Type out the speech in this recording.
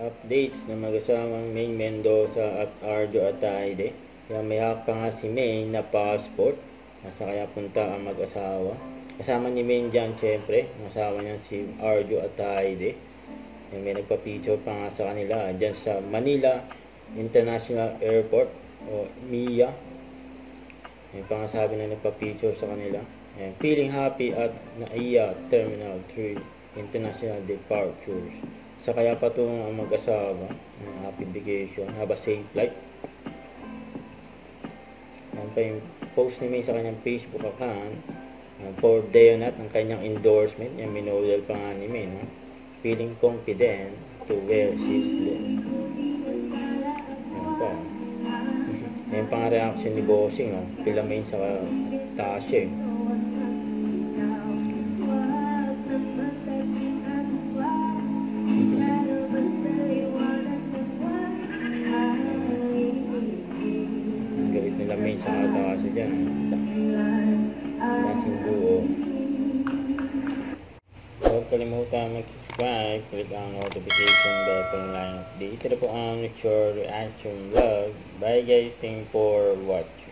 updates ng mag-asawang Maine Mendoza at Arjo Ataide. Kaya may hawak pa nga si Maine na passport. Nasa kaya punta ang mag-asawa. Kasama ni Maine dyan, syempre. Ang asawa niya si Arjo Ataide. May nagpa-picture pa nga sa kanila dyan sa Manila International Airport o MIA. May pangasabi na nagpa-picture sa kanila. Feeling happy at NAIA Terminal 3 International Departures. Sa kaya patungo ang mag-asawa. Happy vacation. Have a safe flight. Yan pa yung post ni May sa kanyang Facebook account. For Deonat, ang kanyang endorsement. Yan, minodel pa nga ni May. No? Feeling confident to wear his look. Yan pa. Yan pa nga reaction ni Bossing. Oh. Pila May sa Tasha. Gawit nila May sa Tasha dyan. Nasing buo. Huwag kalimutan mag-subscribe, click ang notification bell para lang update. Ito na po ang Nature Reaction Vlog. Bye guys, thank you for watching.